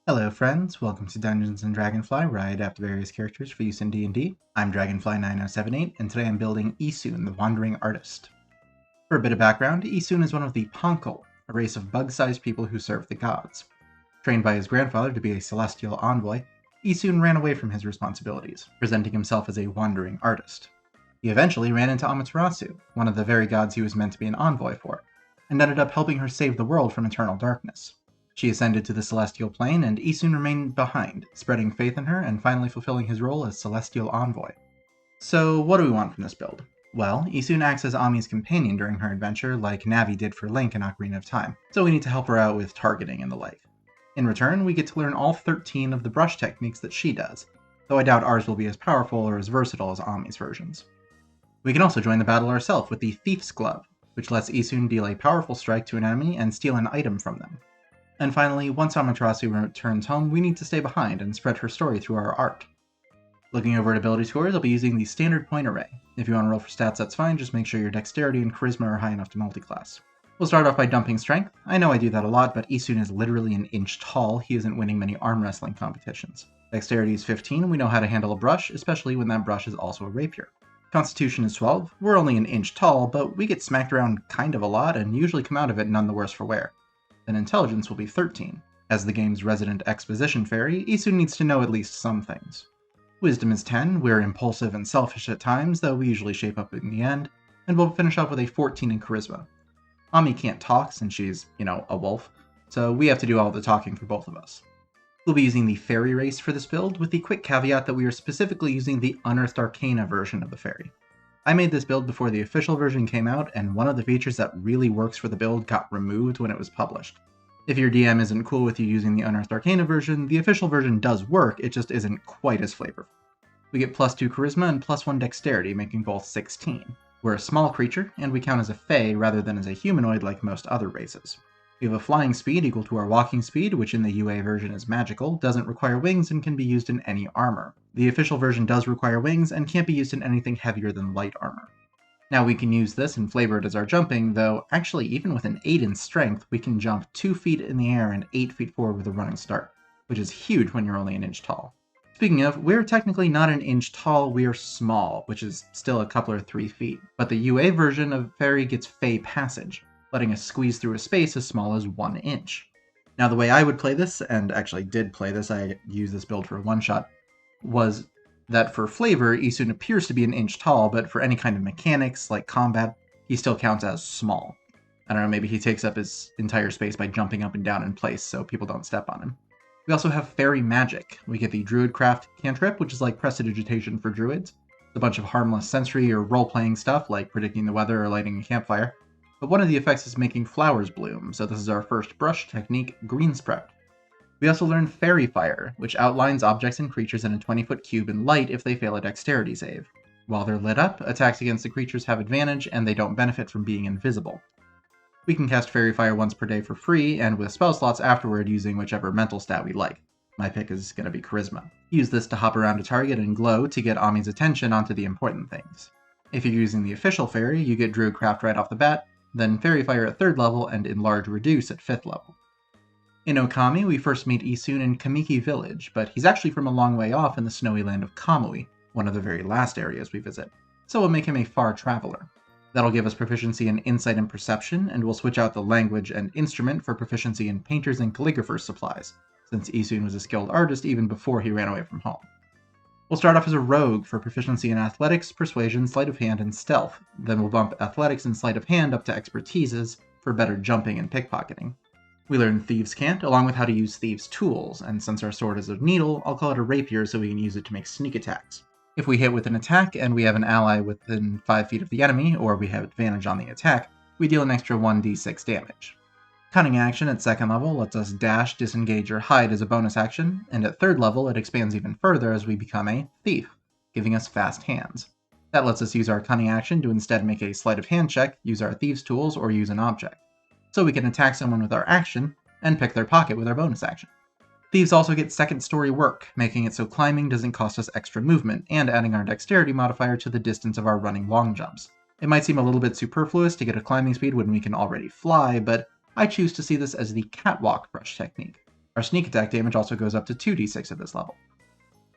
Hello friends, welcome to Dungeons & Dragonfly, where I adapt various characters for use in D&D. I'm Dragonfly9078, and today I'm building Issun, the Wandering Artist. For a bit of background, Issun is one of the Ponkel, a race of bug-sized people who serve the gods. Trained by his grandfather to be a celestial envoy, Issun ran away from his responsibilities, presenting himself as a wandering artist. He eventually ran into Amaterasu, one of the very gods he was meant to be an envoy for, and ended up helping her save the world from eternal darkness. She ascended to the celestial plane, and Issun remained behind, spreading faith in her and finally fulfilling his role as celestial envoy. So what do we want from this build? Well, Issun acts as Ami's companion during her adventure, like Navi did for Link in Ocarina of Time, so we need to help her out with targeting and the like. In return, we get to learn all 13 of the brush techniques that she does, though I doubt ours will be as powerful or as versatile as Ami's versions. We can also join the battle ourselves with the Thief's Glove, which lets Issun deal a powerful strike to an enemy and steal an item from them. And finally, once Amaterasu returns home, we need to stay behind and spread her story through our art. Looking over at ability scores, I'll be using the standard point array. If you want to roll for stats, that's fine, just make sure your dexterity and charisma are high enough to multiclass. We'll start off by dumping strength. I know I do that a lot, but Issun is literally an inch tall. He isn't winning many arm wrestling competitions. Dexterity is 15, and we know how to handle a brush, especially when that brush is also a rapier. Constitution is 12. We're only an inch tall, but we get smacked around kind of a lot and usually come out of it none the worse for wear. Then intelligence will be 13. As the game's resident exposition fairy, Issun needs to know at least some things. Wisdom is 10, we're impulsive and selfish at times, though we usually shape up in the end, and we'll finish off with a 14 in charisma. Ami can't talk since she's, a wolf, so we have to do all the talking for both of us. We'll be using the fairy race for this build, with the quick caveat that we are specifically using the Unearthed Arcana version of the fairy. I made this build before the official version came out, and one of the features that really works for the build got removed when it was published. If your DM isn't cool with you using the Unearthed Arcana version, the official version does work, it just isn't quite as flavorful. We get +2 charisma and +1 dexterity, making both 16. We're a small creature, and we count as a fae rather than as a humanoid like most other races. We have a flying speed equal to our walking speed, which in the UA version is magical, doesn't require wings, and can be used in any armor. The official version does require wings, and can't be used in anything heavier than light armor. Now we can use this and flavor it as our jumping, though actually even with an 8 in strength, we can jump 2 feet in the air and 8 feet forward with a running start, which is huge when you're only an inch tall. Speaking of, we're technically not an inch tall, we're small, which is still a couple or 3 feet, but the UA version of Fairy gets Fey Passage, letting us squeeze through a space as small as 1 inch. Now the way I would play this, and actually did play this, I used this build for a one-shot, was that for flavor, Issun appears to be an inch tall, but for any kind of mechanics, like combat, he still counts as small. I don't know, maybe he takes up his entire space by jumping up and down in place so people don't step on him. We also have Fairy Magic. We get the Druidcraft cantrip, which is like Prestidigitation for druids. It's a bunch of harmless sensory or role-playing stuff, like predicting the weather or lighting a campfire. But one of the effects is making flowers bloom, so this is our first brush technique, Green Sprout. We also learn Fairy Fire, which outlines objects and creatures in a 20-foot cube in light if they fail a dexterity save. While they're lit up, attacks against the creatures have advantage, and they don't benefit from being invisible. We can cast Fairy Fire once per day for free, and with spell slots afterward using whichever mental stat we like. My pick is going to be Charisma. Use this to hop around a target and glow to get Ami's attention onto the important things. If you're using the official fairy, you get Druidcraft right off the bat, then Fairy Fire at 3rd level, and Enlarge Reduce at 5th level. In Okami, we first meet Issun in Kamiki Village, but he's actually from a long way off in the snowy land of Kamui, one of the very last areas we visit, so we'll make him a far traveler. That'll give us proficiency in Insight and Perception, and we'll switch out the language and instrument for proficiency in Painter's and Calligrapher's supplies, since Issun was a skilled artist even before he ran away from home. We'll start off as a rogue for proficiency in Athletics, Persuasion, Sleight of Hand, and Stealth, then we'll bump Athletics and Sleight of Hand up to Expertises for better jumping and pickpocketing. We learn Thieves' Cant, along with how to use Thieves' Tools, and since our sword is a needle, I'll call it a rapier so we can use it to make sneak attacks. If we hit with an attack and we have an ally within 5 feet of the enemy, or we have advantage on the attack, we deal an extra 1d6 damage. Cunning Action at 2nd level lets us dash, disengage, or hide as a bonus action, and at 3rd level it expands even further as we become a Thief, giving us fast hands. That lets us use our Cunning Action to instead make a Sleight of Hand check, use our Thieves' Tools, or use an object. So we can attack someone with our action, and pick their pocket with our bonus action. Thieves also get 2nd story work, making it so climbing doesn't cost us extra movement, and adding our dexterity modifier to the distance of our running long jumps. It might seem a little bit superfluous to get a climbing speed when we can already fly, but I choose to see this as the catwalk brush technique. Our sneak attack damage also goes up to 2d6 at this level.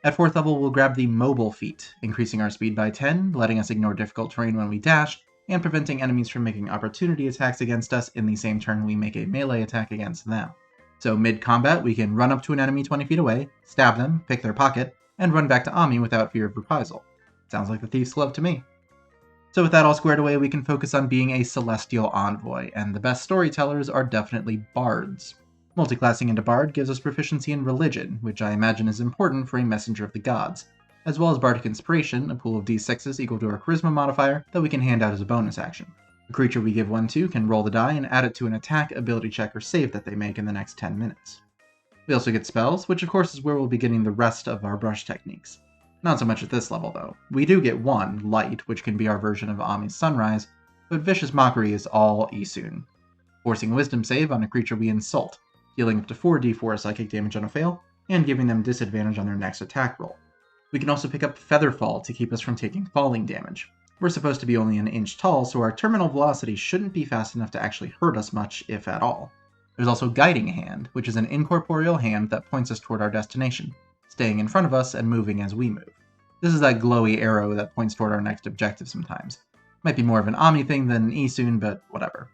At 4th level, we'll grab the Mobile feat, increasing our speed by 10, letting us ignore difficult terrain when we dash, and preventing enemies from making opportunity attacks against us in the same turn we make a melee attack against them. So mid-combat, we can run up to an enemy 20 feet away, stab them, pick their pocket, and run back to Ami without fear of reprisal. Sounds like the Thief's Glove to me. So with that all squared away, we can focus on being a celestial envoy, and the best storytellers are definitely bards. Multiclassing into bard gives us proficiency in religion, which I imagine is important for a messenger of the gods, as well as Bardic Inspiration, a pool of d6s equal to our charisma modifier that we can hand out as a bonus action. A creature we give one to can roll the die and add it to an attack, ability check, or save that they make in the next 10 minutes. We also get spells, which of course is where we'll be getting the rest of our brush techniques. Not so much at this level though. We do get one, Light, which can be our version of Ami's Sunrise, but Vicious Mockery is all Issun. Forcing a Wisdom save on a creature we insult, dealing up to 4d4 psychic damage on a fail, and giving them disadvantage on their next attack roll. We can also pick up Featherfall to keep us from taking falling damage. We're supposed to be only an inch tall, so our terminal velocity shouldn't be fast enough to actually hurt us much, if at all. There's also Guiding Hand, which is an incorporeal hand that points us toward our destination, staying in front of us and moving as we move. This is that glowy arrow that points toward our next objective sometimes. Might be more of an Ami thing than Issun, but whatever.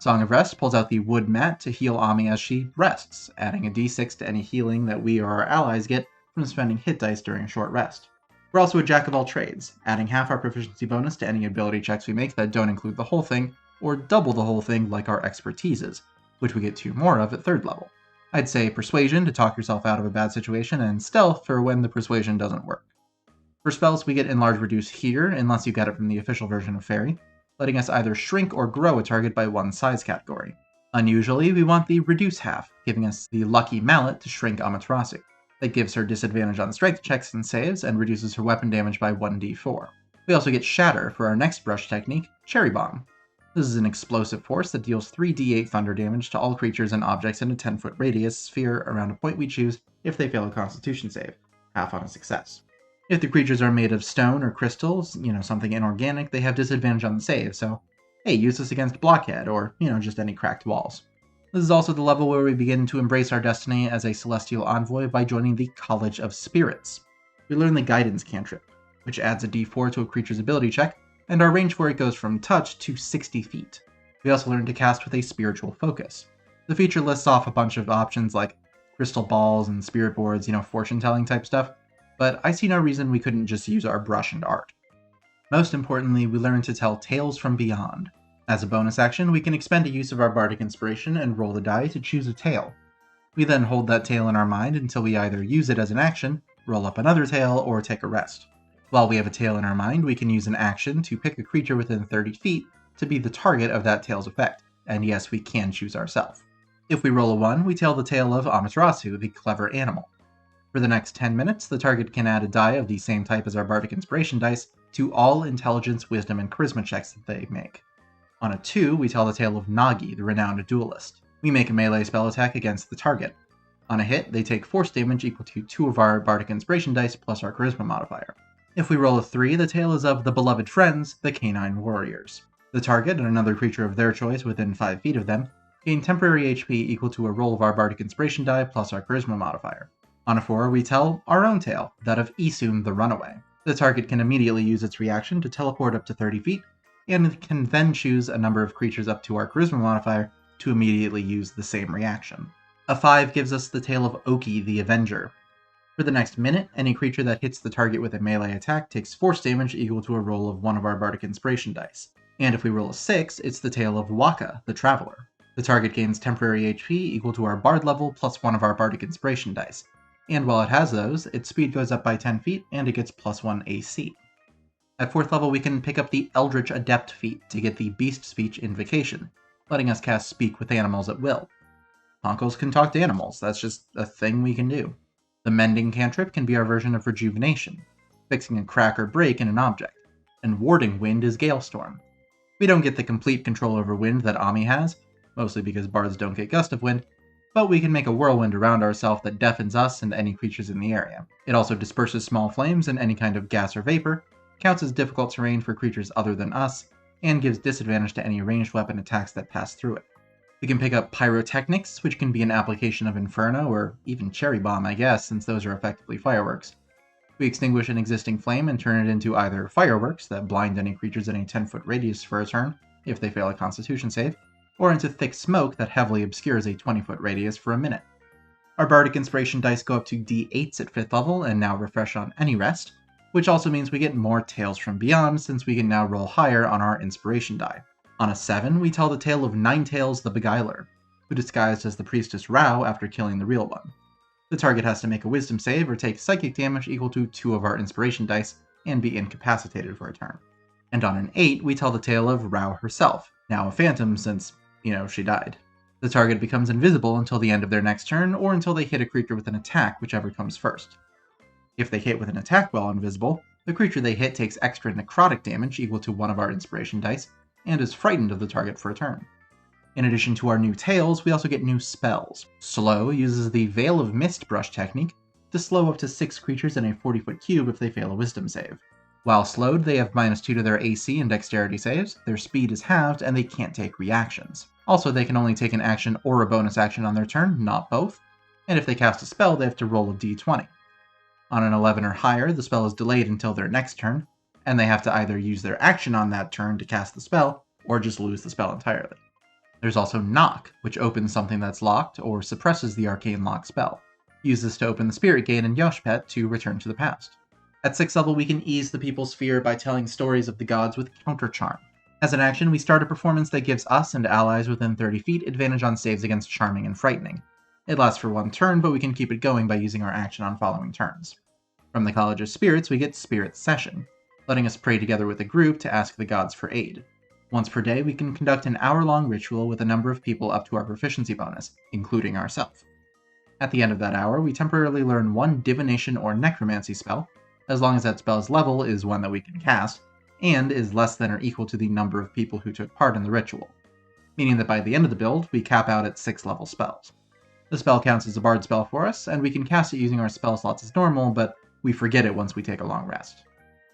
Song of Rest pulls out the wood mat to heal Ami as she rests, adding a d6 to any healing that we or our allies get from spending hit dice during a short rest. We're also a jack of all trades, adding half our proficiency bonus to any ability checks we make that don't include the whole thing, or double the whole thing like our expertises, which we get 2 more of at 3rd level. I'd say Persuasion to talk yourself out of a bad situation, and Stealth for when the persuasion doesn't work. For spells, we get Enlarge Reduce here, unless you get it from the official version of Fairy, letting us either shrink or grow a target by 1 size category. Unusually, we want the Reduce half, giving us the Lucky Mallet to shrink Amaterasu. That gives her disadvantage on strength checks and saves, and reduces her weapon damage by 1d4. We also get Shatter for our next brush technique, Cherry Bomb. This is an explosive force that deals 3d8 thunder damage to all creatures and objects in a 10-foot radius sphere around a point we choose if they fail a Constitution save, half on a success. If the creatures are made of stone or crystals, something inorganic, they have disadvantage on the save, so hey, use this against Blockhead, or, just any cracked walls. This is also the level where we begin to embrace our destiny as a celestial envoy by joining the College of Spirits. We learn the Guidance cantrip, which adds a d4 to a creature's ability check, and our range for it goes from touch to 60 feet. We also learn to cast with a spiritual focus. The feature lists off a bunch of options like crystal balls and spirit boards, fortune-telling type stuff, but I see no reason we couldn't just use our brush and art. Most importantly, we learn to tell tales from beyond. As a bonus action, we can expend a use of our Bardic Inspiration and roll the die to choose a tale. We then hold that tale in our mind until we either use it as an action, roll up another tale, or take a rest. While we have a tale in our mind, we can use an action to pick a creature within 30 feet to be the target of that tale's effect, and yes, we can choose ourselves. If we roll a 1, we tell the tale of Amaterasu, the clever animal. For the next 10 minutes, the target can add a die of the same type as our Bardic Inspiration dice to all intelligence, wisdom, and charisma checks that they make. On a 2, we tell the tale of Nagi, the renowned duelist. We make a melee spell attack against the target. On a hit, they take force damage equal to 2 of our Bardic Inspiration dice plus our charisma modifier. If we roll a 3, the tale is of the beloved friends, the Canine Warriors. The target and another creature of their choice within 5 feet of them gain temporary HP equal to a roll of our Bardic Inspiration die plus our charisma modifier. On a 4, we tell our own tale, that of Issun the Runaway. The target can immediately use its reaction to teleport up to 30 feet, and can then choose a number of creatures up to our charisma modifier to immediately use the same reaction. A 5 gives us the tale of Oki the Avenger. For the next minute, any creature that hits the target with a melee attack takes force damage equal to a roll of 1 of our Bardic Inspiration dice. And if we roll a 6, it's the tale of Waka the Traveler. The target gains temporary HP equal to our Bard level plus 1 of our Bardic Inspiration dice. And while it has those, its speed goes up by 10 feet and it gets plus 1 AC. At 4th level, we can pick up the Eldritch Adept feat to get the Beast Speech Invocation, letting us cast Speak with Animals at will. Honkles can talk to animals, that's just a thing we can do. The Mending cantrip can be our version of Rejuvenation, fixing a crack or break in an object, and Warding Wind is Galestorm. We don't get the complete control over wind that Ami has, mostly because bards don't get Gust of Wind, but we can make a whirlwind around ourselves that deafens us and any creatures in the area. It also disperses small flames and any kind of gas or vapor, counts as difficult terrain for creatures other than us, and gives disadvantage to any ranged weapon attacks that pass through it. We can pick up Pyrotechnics, which can be an application of Inferno, or even Cherry Bomb, I guess, since those are effectively fireworks. We extinguish an existing flame and turn it into either fireworks that blind any creatures in a 10-foot radius for a turn, if they fail a Constitution save, or into thick smoke that heavily obscures a 20-foot radius for a minute. Our Bardic Inspiration dice go up to D8s at 5th level and now refresh on any rest, which also means we get more Tales from Beyond since we can now roll higher on our Inspiration die. On a 7, we tell the tale of Ninetails the Beguiler, who disguised as the priestess Rao after killing the real one. The target has to make a Wisdom save or take psychic damage equal to 2 of our Inspiration dice and be incapacitated for a turn. And on an 8, we tell the tale of Rao herself, now a phantom since, she died. The target becomes invisible until the end of their next turn, or until they hit a creature with an attack, whichever comes first. If they hit with an attack while invisible, the creature they hit takes extra necrotic damage equal to 1 of our Inspiration dice, and is frightened of the target for a turn. In addition to our new tales, we also get new spells. Slow uses the Veil of Mist brush technique to slow up to 6 creatures in a 40-foot cube if they fail a Wisdom save. While slowed, they have -2 to their AC and Dexterity saves, their speed is halved, and they can't take reactions. Also, they can only take an action or a bonus action on their turn, not both, and if they cast a spell, they have to roll a d20. On an 11 or higher, the spell is delayed until their next turn, and they have to either use their action on that turn to cast the spell, or just lose the spell entirely. There's also Knock, which opens something that's locked or suppresses the Arcane Lock spell. Use this to open the Spirit Gate in Yoshpet to return to the past. At 6th level, we can ease the people's fear by telling stories of the gods with Counter Charm. As an action, we start a performance that gives us and allies within 30 feet advantage on saves against Charming and Frightening. It lasts for 1 turn, but we can keep it going by using our action on following turns. From the College of Spirits, we get Spirit Session, letting us pray together with a group to ask the gods for aid. Once per day, we can conduct an hour-long ritual with a number of people up to our proficiency bonus, including ourselves. At the end of that hour, we temporarily learn 1 Divination or Necromancy spell, as long as that spell's level is 1 that we can cast, and is less than or equal to the number of people who took part in the ritual, meaning that by the end of the build, we cap out at 6th-level spells. The spell counts as a bard spell for us, and we can cast it using our spell slots as normal, but we forget it once we take a long rest.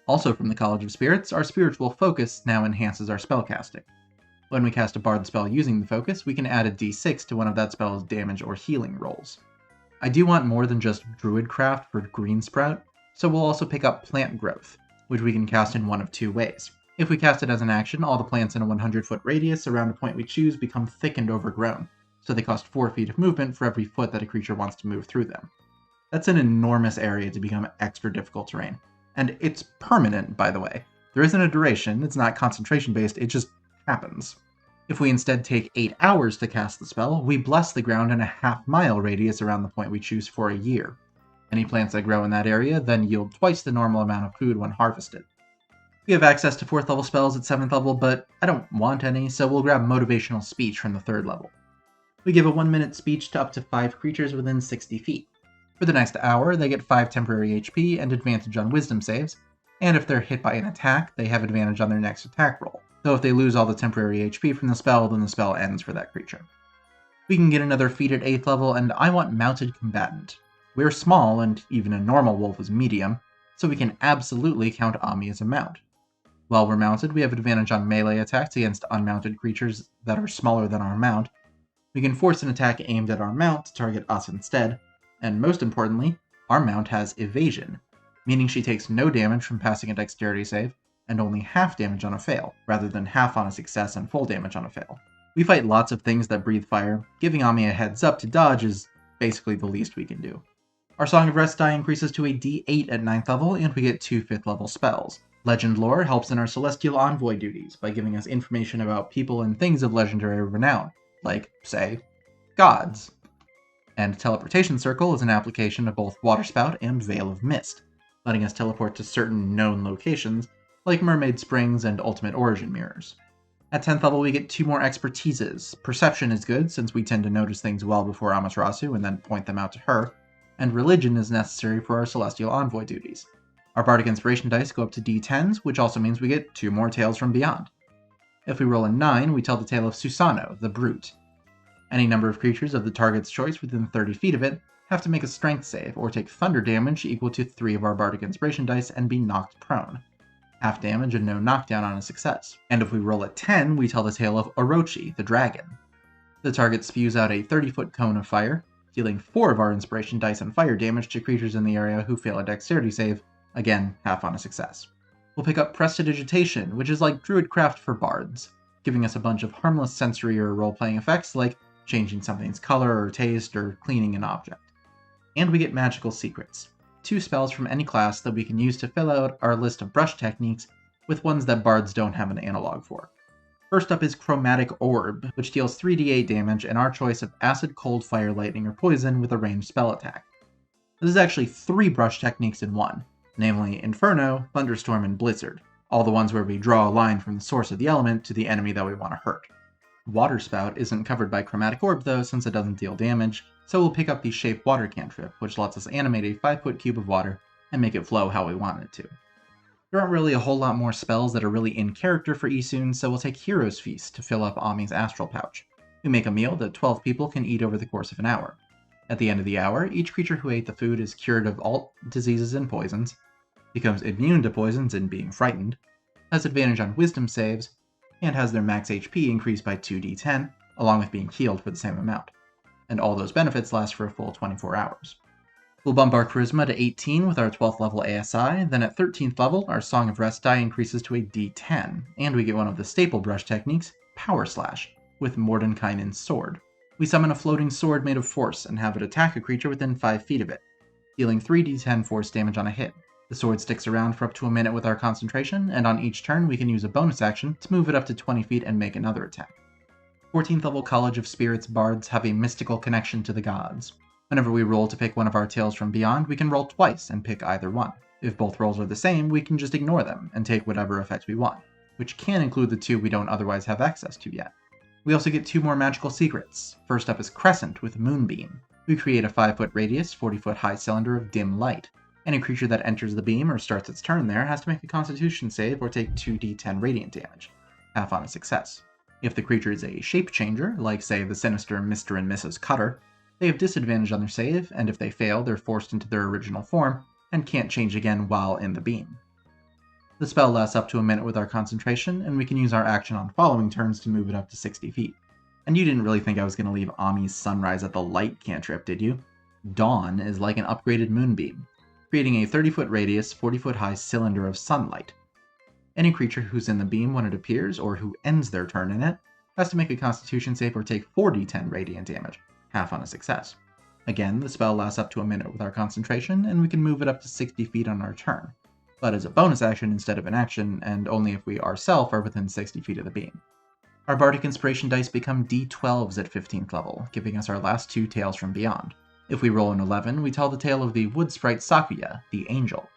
Also from the College of Spirits, our Spiritual Focus now enhances our spellcasting. When we cast a bard spell using the focus, we can add a d6 to one of that spell's damage or healing rolls. I do want more than just Druidcraft for Green Sprout, so we'll also pick up Plant Growth, which we can cast in one of 2 ways. If we cast it as an action, all the plants in a 100-foot radius around a point we choose become thick and overgrown, so they cost 4 feet of movement for every foot that a creature wants to move through them. That's an enormous area to become extra difficult terrain. And it's permanent, by the way. There isn't a duration, it's not concentration-based, it just happens. If we instead take 8 hours to cast the spell, we bless the ground in a half-mile radius around the point we choose for a year. Any plants that grow in that area then yield twice the normal amount of food when harvested. We have access to 4th level spells at 7th level, but I don't want any, so we'll grab Motivational Speech from the 3rd level. We give a 1-minute speech to up to 5 creatures within 60 feet. For the next hour, they get 5 temporary HP and advantage on Wisdom saves, and if they're hit by an attack, they have advantage on their next attack roll. Though if they lose all the temporary HP from the spell, then the spell ends for that creature. We can get another feat at 8th level, and I want Mounted Combatant. We're small, and even a normal wolf is medium, so we can absolutely count Ami as a mount. While we're mounted, we have advantage on melee attacks against unmounted creatures that are smaller than our mount. We can force an attack aimed at our mount to target us instead, and most importantly, our mount has Evasion, meaning she takes no damage from passing a Dexterity save, and only half damage on a fail, rather than half on a success and full damage on a fail. We fight lots of things that breathe fire. Giving Ami a heads up to dodge is basically the least we can do. Our Song of Rest die increases to a d8 at 9th level, and we get 2 5th level spells. Legend Lore helps in our Celestial Envoy duties by giving us information about people and things of legendary renown, like, say, gods. And Teleportation Circle is an application of both Waterspout and Veil of Mist, letting us teleport to certain known locations, like Mermaid Springs and Ultimate Origin Mirrors. At 10th level, we get 2 more expertises. Perception is good, since we tend to notice things well before Amaterasu and then point them out to her, and Religion is necessary for our Celestial Envoy duties. Our Bardic Inspiration dice go up to d10s, which also means we get 2 more Tales from Beyond. If we roll a 9, we tell the tale of Susano, the Brute. Any number of creatures of the target's choice within 30 feet of it have to make a strength save, or take thunder damage equal to 3 of our Bardic Inspiration dice and be knocked prone. Half damage and no knockdown on a success. And if we roll a 10, we tell the tale of Orochi, the Dragon. The target spews out a 30-foot cone of fire, dealing 4 of our inspiration dice on fire damage to creatures in the area who fail a dexterity save, again, half on a success. We'll pick up Prestidigitation, which is like Druidcraft for bards, giving us a bunch of harmless sensory or role-playing effects like changing something's color or taste or cleaning an object. And we get Magical Secrets, 2 spells from any class that we can use to fill out our list of brush techniques with ones that bards don't have an analog for. First up is Chromatic Orb, which deals 3d8 damage and our choice of Acid, Cold, Fire, Lightning, or Poison with a ranged spell attack. This is actually 3 brush techniques in one, namely Inferno, Thunderstorm, and Blizzard, all the ones where we draw a line from the source of the element to the enemy that we want to hurt. Water Spout isn't covered by Chromatic Orb though, since it doesn't deal damage, so we'll pick up the Shape Water cantrip, which lets us animate a 5-foot cube of water and make it flow how we want it to. There aren't really a whole lot more spells that are really in character for Issun, so we'll take Hero's Feast to fill up Ami's Astral Pouch. We make a meal that 12 people can eat over the course of an hour. At the end of the hour, each creature who ate the food is cured of all diseases and poisons, becomes immune to poisons and being frightened, has advantage on wisdom saves, and has their max HP increased by 2d10, along with being healed for the same amount. And all those benefits last for a full 24 hours. We'll bump our Charisma to 18 with our 12th level ASI, then at 13th level, our Song of Rest die increases to a d10, and we get one of the staple brush techniques, Power Slash, with Mordenkainen's Sword. We summon a floating sword made of force and have it attack a creature within 5 feet of it, dealing 3d10 force damage on a hit. The sword sticks around for up to a minute with our concentration, and on each turn we can use a bonus action to move it up to 20 feet and make another attack. 14th level College of Spirits bards have a mystical connection to the gods. Whenever we roll to pick one of our Tales from Beyond, we can roll twice and pick either one. If both rolls are the same, we can just ignore them and take whatever effect we want, which can include the 2 we don't otherwise have access to yet. We also get 2 more magical secrets. First up is Crescent with Moonbeam. We create a 5-foot radius, 40-foot high cylinder of dim light. Any creature that enters the beam or starts its turn there has to make a Constitution save or take 2d10 radiant damage, half on a success. If the creature is a shape changer, like say the sinister Mr. and Mrs. Cutter, they have disadvantage on their save, and if they fail, they're forced into their original form and can't change again while in the beam. The spell lasts up to a minute with our concentration, and we can use our action on following turns to move it up to 60 feet. And you didn't really think I was going to leave Ami's Sunrise at the Light cantrip, did you? Dawn is like an upgraded moonbeam, creating a 30-foot radius, 40-foot high cylinder of sunlight. Any creature who's in the beam when it appears, or who ends their turn in it, has to make a Constitution save or take 4d10 radiant damage, half on a success. Again, the spell lasts up to a minute with our concentration, and we can move it up to 60 feet on our turn, but as a bonus action instead of an action, and only if we ourselves are within 60 feet of the beam. Our Bardic Inspiration dice become d12s at 15th level, giving us our last 2 Tales from Beyond. If we roll an 11, we tell the tale of the wood sprite Sakuya, the Angel.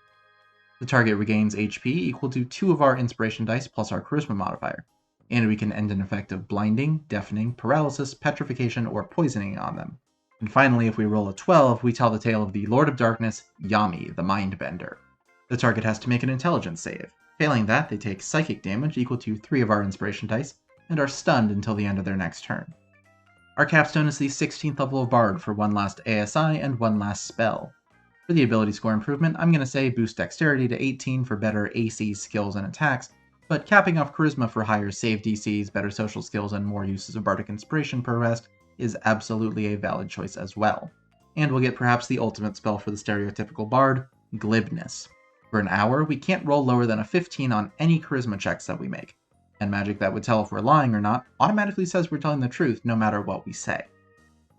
The target regains HP equal to 2 of our Inspiration dice plus our Charisma modifier, and we can end an effect of blinding, deafening, paralysis, petrification, or poisoning on them. And finally, if we roll a 12, we tell the tale of the Lord of Darkness, Yami, the Mindbender. The target has to make an intelligence save. Failing that, they take psychic damage equal to 3 of our Inspiration dice, and are stunned until the end of their next turn. Our capstone is the 16th level of Bard for one last ASI and one last spell. For the ability score improvement, I'm going to say boost Dexterity to 18 for better AC, skills, and attacks, but capping off Charisma for higher save DCs, better social skills, and more uses of Bardic Inspiration per rest is absolutely a valid choice as well. And we'll get perhaps the ultimate spell for the stereotypical Bard, Glibness. For an hour, we can't roll lower than a 15 on any Charisma checks that we make, and magic that would tell if we're lying or not automatically says we're telling the truth no matter what we say.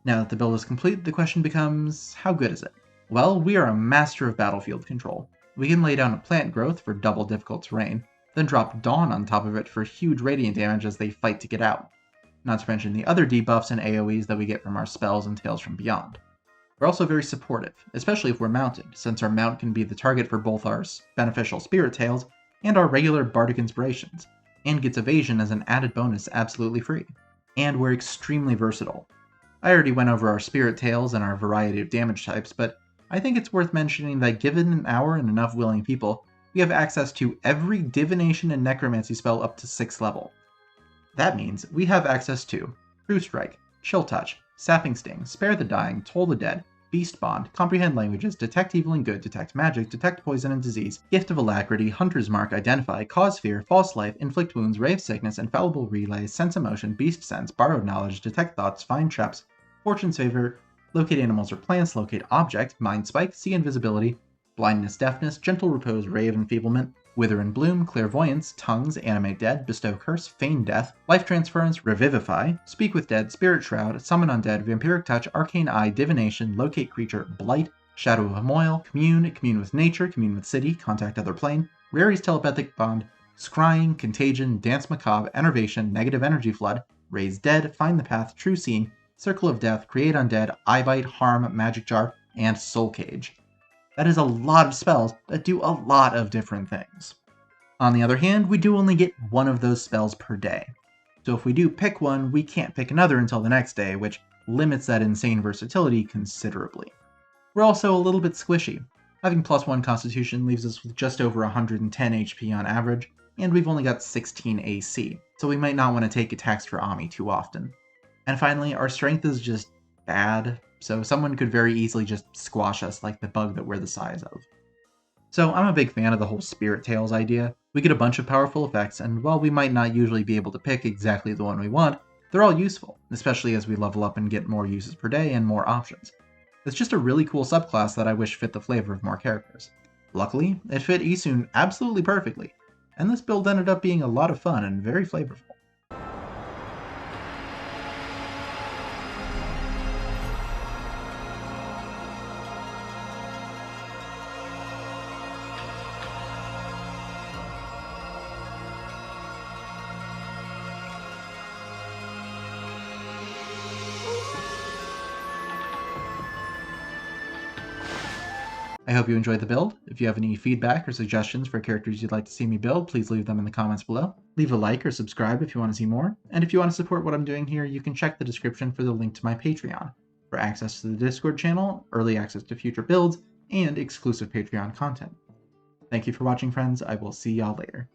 Now that the build is complete, the question becomes, how good is it? Well, we are a master of battlefield control. We can lay down a plant growth for double difficult terrain, then drop Dawn on top of it for huge radiant damage as they fight to get out. Not to mention the other debuffs and AoEs that we get from our spells and Tales from Beyond. We're also very supportive, especially if we're mounted, since our mount can be the target for both our beneficial Spirit Tales and our regular Bardic Inspirations, and gets evasion as an added bonus absolutely free. And we're extremely versatile. I already went over our Spirit Tales and our variety of damage types, but I think it's worth mentioning that given an hour and enough willing people, we have access to every Divination and Necromancy spell up to 6th level. That means we have access to True Strike, Chill Touch, Sapping Sting, Spare the Dying, Toll the Dead, Beast Bond, Comprehend Languages, Detect Evil and Good, Detect Magic, Detect Poison and Disease, Gift of Alacrity, Hunter's Mark, Identify, Cause Fear, False Life, Inflict Wounds, Ray of Sickness, Infallible Relay, Sense Emotion, Beast Sense, Borrowed Knowledge, Detect Thoughts, Find Traps, Fortune's Favor, Locate Animals or Plants, Locate Object, Mind Spike, See Invisibility, Blindness, Deafness, Gentle Repose, Ray of Enfeeblement, Wither and Bloom, Clairvoyance, Tongues, Animate Dead, Bestow Curse, Feign Death, Life Transference, Revivify, Speak with Dead, Spirit Shroud, Summon Undead, Vampiric Touch, Arcane Eye, Divination, Locate Creature, Blight, Shadow of a Moil, Commune, Commune with Nature, Commune with City, Contact Other Plane, Rary's Telepathic Bond, Scrying, Contagion, Dance Macabre, Enervation, Negative Energy Flood, Raise Dead, Find the Path, True Seeing, Circle of Death, Create Undead, Eyebite, Harm, Magic Jar, and Soul Cage. That is a lot of spells that do a lot of different things. On the other hand, we do only get one of those spells per day. So if we do pick one, we can't pick another until the next day, which limits that insane versatility considerably. We're also a little bit squishy. Having +1 Constitution leaves us with just over 110 HP on average, and we've only got 16 AC, so we might not want to take attacks for Ami too often. And finally, our strength is just bad, so someone could very easily just squash us like the bug that we're the size of. So I'm a big fan of the whole Spirit Tales idea. We get a bunch of powerful effects, and while we might not usually be able to pick exactly the one we want, they're all useful, especially as we level up and get more uses per day and more options. It's just a really cool subclass that I wish fit the flavor of more characters. Luckily, it fit Issun absolutely perfectly, and this build ended up being a lot of fun and very flavorful. I hope you enjoyed the build. If you have any feedback or suggestions for characters you'd like to see me build, please leave them in the comments below. Leave a like or subscribe if you want to see more, and if you want to support what I'm doing here, you can check the description for the link to my Patreon, for access to the Discord channel, early access to future builds, and exclusive Patreon content. Thank you for watching, friends. I will see y'all later.